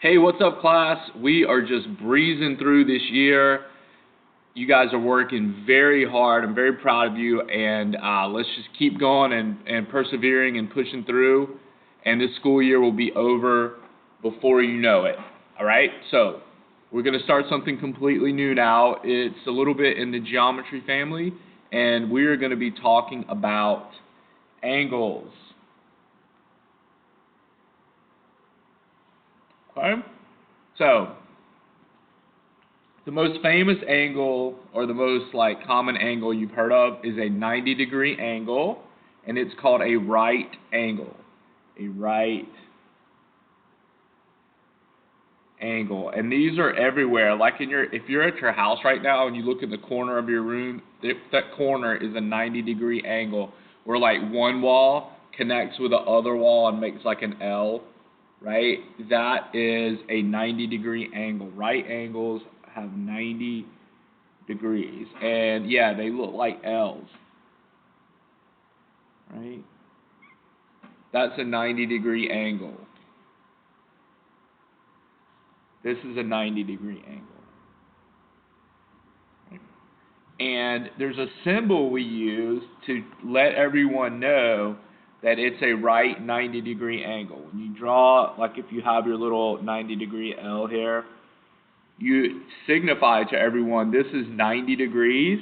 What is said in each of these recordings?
Hey, what's up, class? We are just breezing through this year. You guys are working very hard. I'm very proud of you, and let's just keep going and persevering and pushing through, and this school year will be over before you know it, all right? So we're going to start something completely new now. It's a little bit in the geometry family, and we are going to be talking about angles. Okay? So, the most famous angle, or the most common angle you've heard of, is a 90-degree angle, and it's called a right angle. A right angle. And these are everywhere. If you're at your house right now and you look in the corner of your room, that corner is a 90-degree angle, where one wall connects with the other wall and makes an L. Right? That is a 90-degree angle. Right angles have 90 degrees. And yeah, they look like L's. Right? That's a 90-degree angle. This is a 90-degree angle. Right? And there's a symbol we use to let everyone know that it's a right 90-degree angle. When you draw, if you have your little 90-degree L here, you signify to everyone this is 90 degrees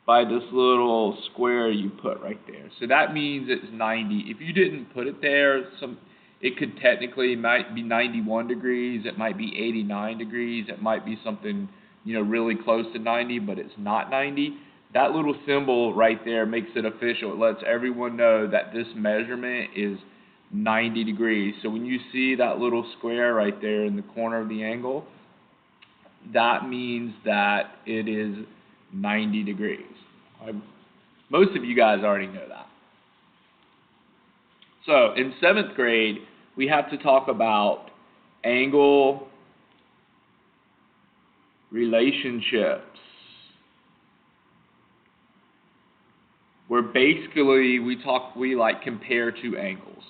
by this little square you put right there. So that means it's 90. If you didn't put it there, it could technically might be 91 degrees, it might be 89 degrees, it might be something really close to 90, but it's not 90. That little symbol right there makes it official. It lets everyone know that this measurement is 90 degrees. So when you see that little square right there in the corner of the angle, that means that it is 90 degrees. Most of you guys already know that. So in 7th grade, we have to talk about angle relationships, where basically we compare two angles.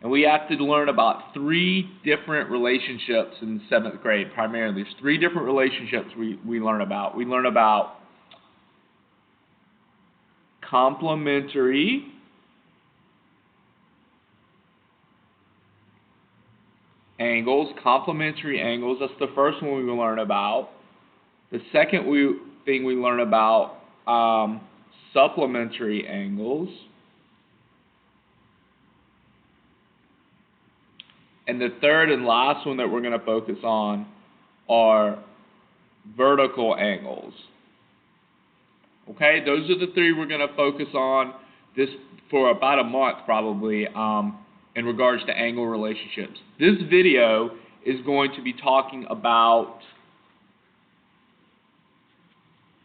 And we have to learn about 3 different relationships in 7th grade, primarily. There's 3 different relationships we learn about. We learn about complementary angles. Complementary angles, that's the first one we will learn about. The second thing we learn about supplementary angles. And the third and last one that we're going to focus on are vertical angles. Okay, those are the 3 we're going to focus on this for about a month probably in regards to angle relationships. This video is going to be talking about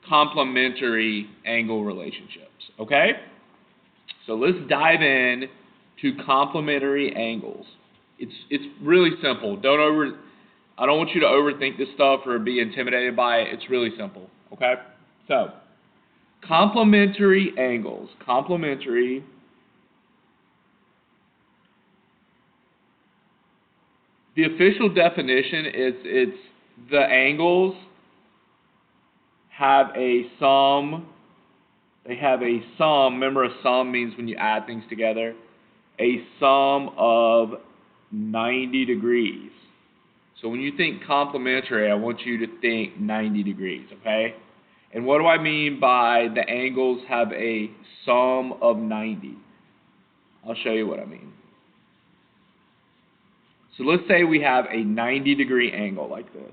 complementary angle relationships. Okay? So let's dive in to complementary angles. It's really simple. I don't want you to overthink this stuff or be intimidated by it. It's really simple. Okay? So, complementary angles. Complementary the official definition is it's the angles have a sum. They have a sum. Remember, a sum means when you add things together. A sum of 90 degrees. So when you think complementary, I want you to think 90 degrees, okay? And what do I mean by the angles have a sum of 90? I'll show you what I mean. So let's say we have a 90-degree angle like this.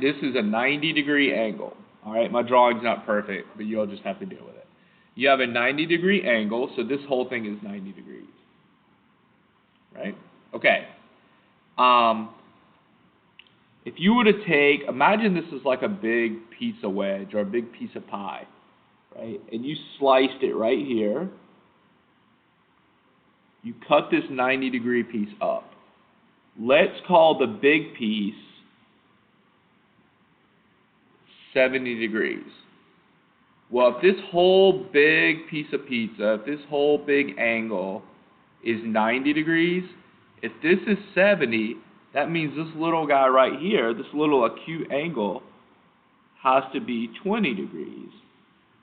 This is a 90-degree angle. All right, my drawing's not perfect, but you'll just have to deal with it. You have a 90-degree angle, so this whole thing is 90 degrees. Right? Okay. If you were to imagine this is like a big piece of wedge or a big piece of pie, right? And you sliced it right here. You cut this 90-degree piece up. Let's call the big piece 70 degrees. Well, if this whole big piece of pizza, if this whole big angle is 90 degrees, if this is 70, that means this little guy right here, this little acute angle, has to be 20 degrees.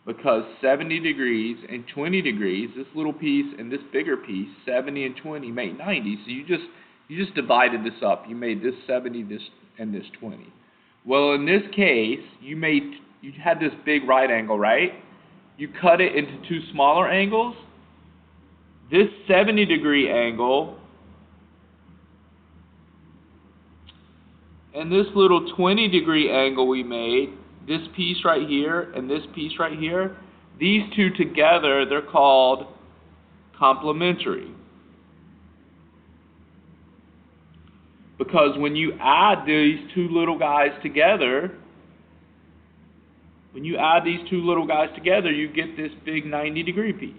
Because 70 degrees and 20 degrees, this little piece and this bigger piece, 70 and 20, make 90. So you just divided this up. You made this 70, this and this 20. Well, in this case, you had this big right angle, right? You cut it into two smaller angles. This 70-degree angle and this little 20-degree angle we made, this piece right here and this piece right here, these two together, they're called complementary. Because when you add these two little guys together, you get this big 90-degree piece.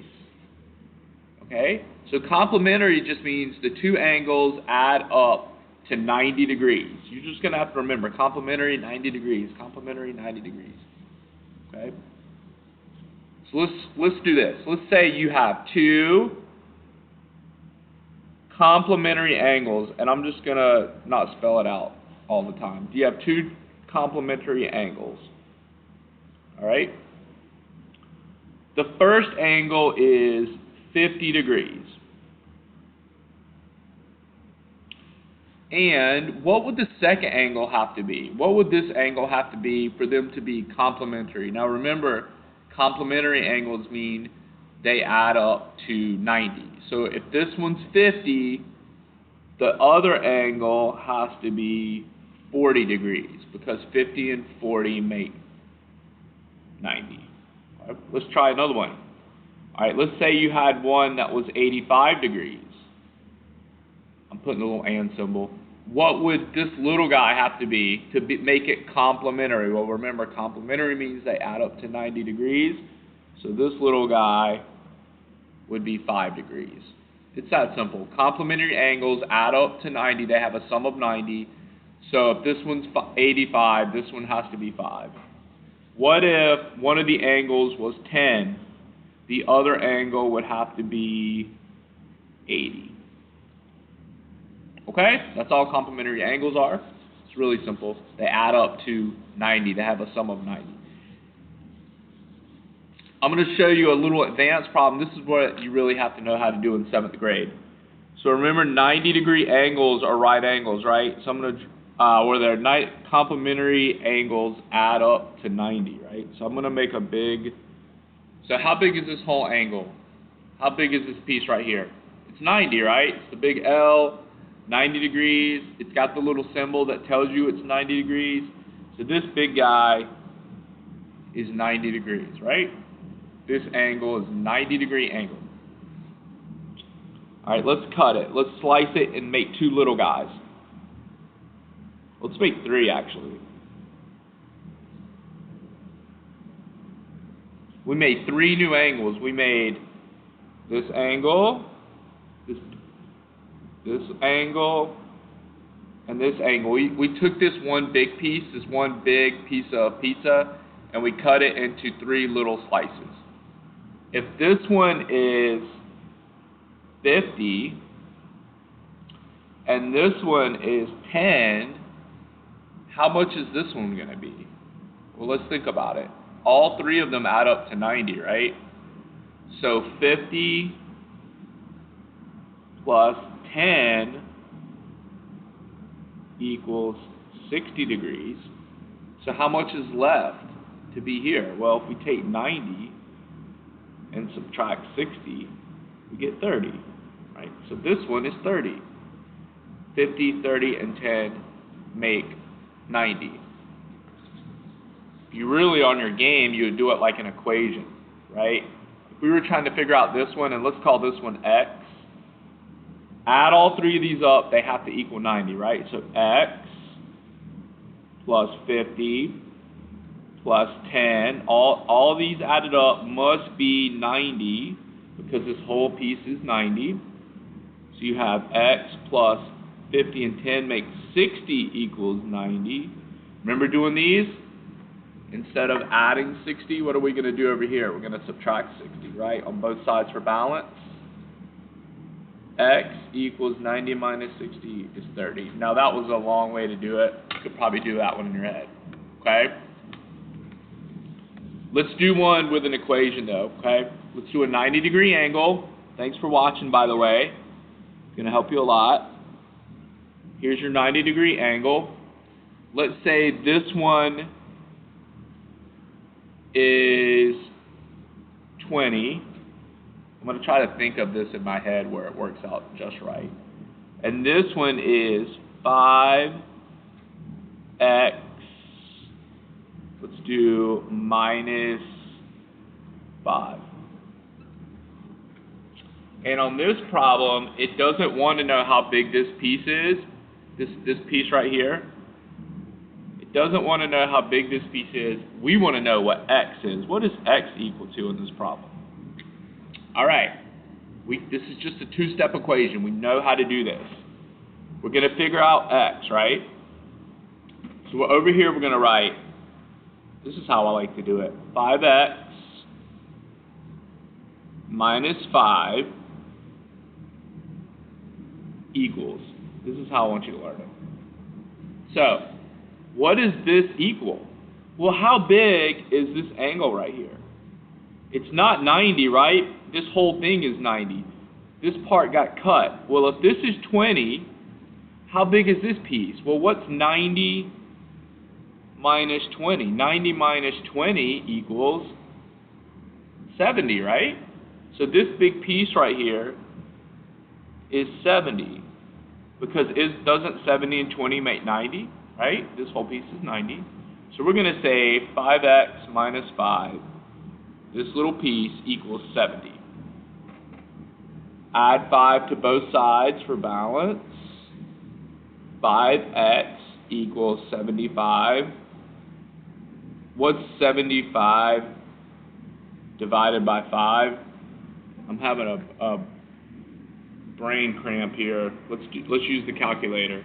Okay? So complementary just means the two angles add up to 90 degrees. You're just going to have to remember complementary 90 degrees, complementary 90 degrees. Okay? So let's do this. Let's say you have two complementary angles, and I'm just going to not spell it out all the time. You have two complementary angles. All right? The first angle is 50 degrees. And what would the second angle have to be? What would this angle have to be for them to be complementary? Now remember, complementary angles mean they add up to 90. So if this one's 50, the other angle has to be 40 degrees because 50 and 40 make 90. All right, let's try another one. All right, let's say you had one that was 85 degrees. I'm putting a little and symbol. What would this little guy have to be make it complementary? Well, remember, complementary means they add up to 90 degrees. So this little guy would be 5 degrees. It's that simple. Complementary angles add up to 90. They have a sum of 90. So if this one's 85, this one has to be 5. What if one of the angles was 10? The other angle would have to be 80. Okay? That's all complementary angles are. It's really simple. They add up to 90. They have a sum of 90. I'm going to show you a little advanced problem. This is what you really have to know how to do in 7th grade. So remember, 90-degree angles are right angles, right? So I'm going to, where their complementary angles add up to 90, right? So I'm going to make a big, so how big is this whole angle? How big is this piece right here? It's 90, right? It's the big L, 90 degrees. It's got the little symbol that tells you it's 90 degrees. So this big guy is 90 degrees, right? This angle is 90-degree angle. All right, let's cut it. Let's slice it and make two little guys. Let's make 3, actually. We made 3 new angles. We made this angle, this angle, and this angle. We took this one big piece of pizza, and we cut it into 3 little slices. If this one is 50 and this one is 10, how much is this one going to be? Well, let's think about it. All 3 of them add up to 90, right? So 50 plus 10 equals 60 degrees. So how much is left to be here? Well, if we take 90 and subtract 60, we get 30, right? So this one is 30. 50, 30, and 10 make 90. If you're really on your game, you would do it like an equation, right? If we were trying to figure out this one, and let's call this one x, add all 3 of these up, they have to equal 90, right? So x plus 50 plus 10, all these added up must be 90 because this whole piece is 90. So you have x plus 50 and 10 make 60 equals 90. Remember doing these? Instead of adding 60, what are we going to do over here? We're going to subtract 60, right? On both sides for balance. X equals 90 minus 60 is 30. Now that was a long way to do it. You could probably do that one in your head. Okay? Let's do one with an equation though, okay? Let's do a 90-degree angle. Thanks for watching, by the way. It's going to help you a lot. Here's your 90-degree angle. Let's say this one is 20. I'm going to try to think of this in my head where it works out just right. And this one is 5x, let's do minus 5. And on this problem, it doesn't want to know how big this piece is, this piece right here. It doesn't want to know how big this piece is. We want to know what x is. What is x equal to in this problem? All right. This is just a two-step equation. We know how to do this. We're going to figure out x, right? So over here we're going to write, this is how I like to do it, 5x minus 5 equals. This is how I want you to learn it. So, what does this equal? Well, how big is this angle right here? It's not 90, right? This whole thing is 90. This part got cut. Well, if this is 20, how big is this piece? Well, what's 90 minus 20? 90 minus 20 equals 70, right? So this big piece right here is 70. Because doesn't 70 and 20 make 90, right? This whole piece is 90. So we're going to say 5x minus 5. This little piece equals 70. Add 5 to both sides for balance. 5x equals 75. What's 75 divided by 5? I'm having a brain cramp here. Let's use the calculator.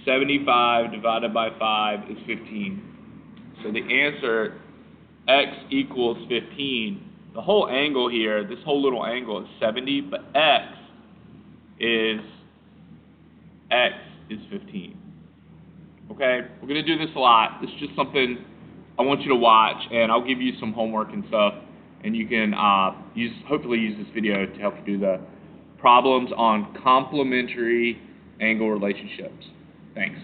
75 divided by 5 is 15. So the answer, x equals 15. The whole angle here, this whole little angle is 70, but x is 15. Okay? We're going to do this a lot. This is just something I want you to watch, and I'll give you some homework and stuff, and you can hopefully use this video to help you do the problems on complementary angle relationships. Thanks.